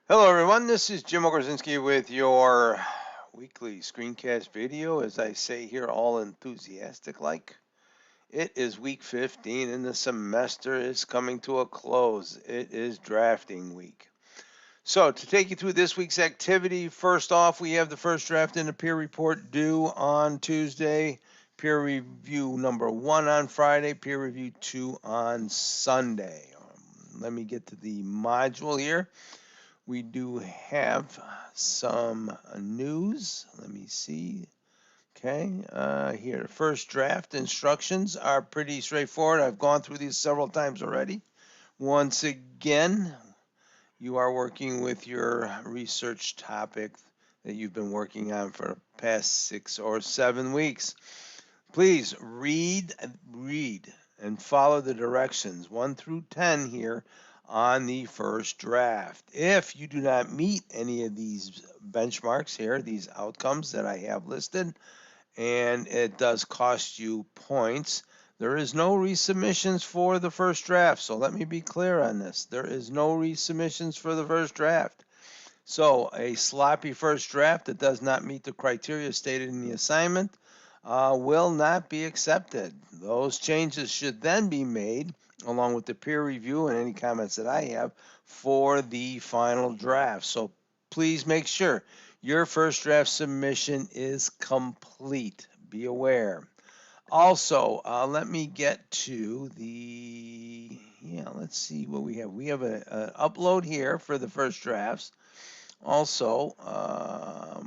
Hello everyone, this is Jim Ogarzinski with your weekly screencast video. As I say here, all enthusiastic like. It is week 15 and the semester is coming to a close. It is drafting week. So to take you through this week's activity, first off, we have the first draft and the peer report due on Tuesday, peer review number 1 on Friday, peer review 2 on Sunday. Let me get to the module here. We do have some news. Let me see. Okay, here, the first draft instructions are pretty straightforward. I've gone through these several times already. Once again, you are working with your research topic that you've been working on for the past 6 or 7 weeks. Please read, and follow the directions 1 through 10 here on the first draft. If you do not meet any of these benchmarks here, these outcomes that I have listed, and it does cost you points, there is no resubmissions for the first draft. So let me be clear on this. There is no resubmissions for the first draft. So a sloppy first draft that does not meet the criteria stated in the assignment will not be accepted. Those changes should then be made along with the peer review and any comments that I have for the final draft. So please make sure your first draft submission is complete. Be aware. Also, let me get to let's see what we have. We have an upload here for the first drafts. Also,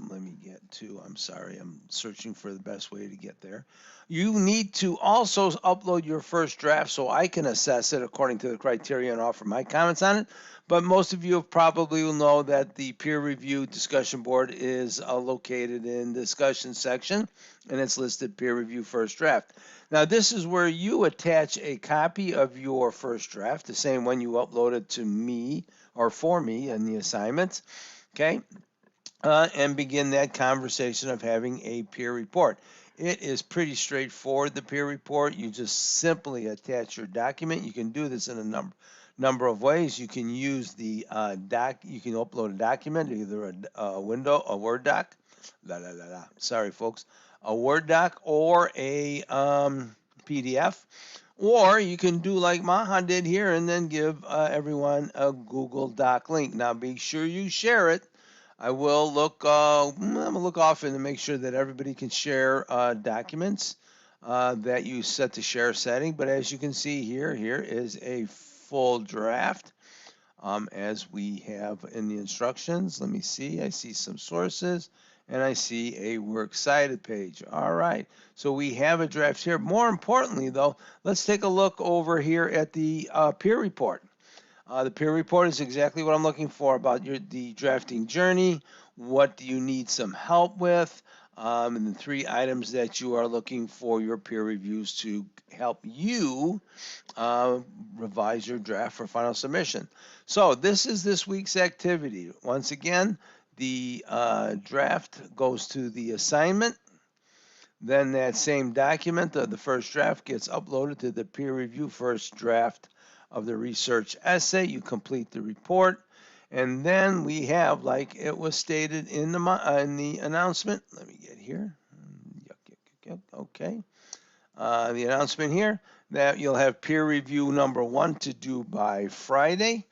let me get to, I'm sorry, I'm searching for the best way to get there. You need to also upload your first draft so I can assess it according to the criteria and offer my comments on it. But most of you probably will know that the peer review discussion board is located in the discussion section, and it's listed peer review first draft. Now, this is where you attach a copy of your first draft, the same one you uploaded to me or for me in the assignments. Okay, and begin that conversation of having a peer report. It is pretty straightforward, the peer report. You just simply attach your document. You can do this in a number of ways. You can use the you can upload a document, either a Word doc, sorry folks, a Word doc or a PDF. Or you can do like Maha did here and then give everyone a Google Doc link. Now be sure you share it. I will look. I'm gonna look often to make sure that everybody can share documents that you set the share setting. But as you can see here, here is a full draft as we have in the instructions. Let me see. I see some sources and I see a works cited page. All right. So we have a draft here. More importantly, though, let's take a look over here at the peer report. The peer report is exactly what I'm looking for about the drafting journey. What do you need some help with? And the 3 items that you are looking for your peer reviews to help you revise your draft for final submission. So this is this week's activity. Once again, the draft goes to the assignment. Then that same document, the first draft, gets uploaded to the peer review first draft of the research essay. You complete the report. And then we have, like it was stated in the announcement. Let me get here. Okay. The announcement here that you'll have peer review number 1 to do by Friday,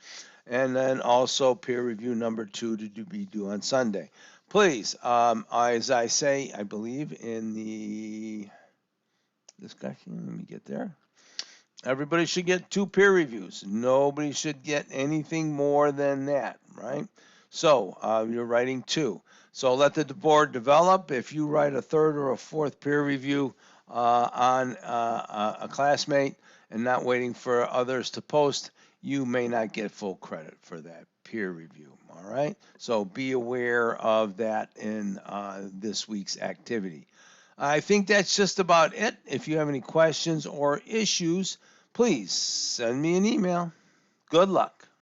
and then also peer review number 2 to be due on Sunday. Please, as I say, I believe in the discussion, let me get there. Everybody should get 2 peer reviews. Nobody should get anything more than that, right? So you're writing 2. So let the board develop. If you write a 3rd or a 4th peer review on a classmate and not waiting for others to post, you may not get full credit for that peer review. All right. So be aware of that in this week's activity. I think that's just about it. If you have any questions or issues, please send me an email. Good luck.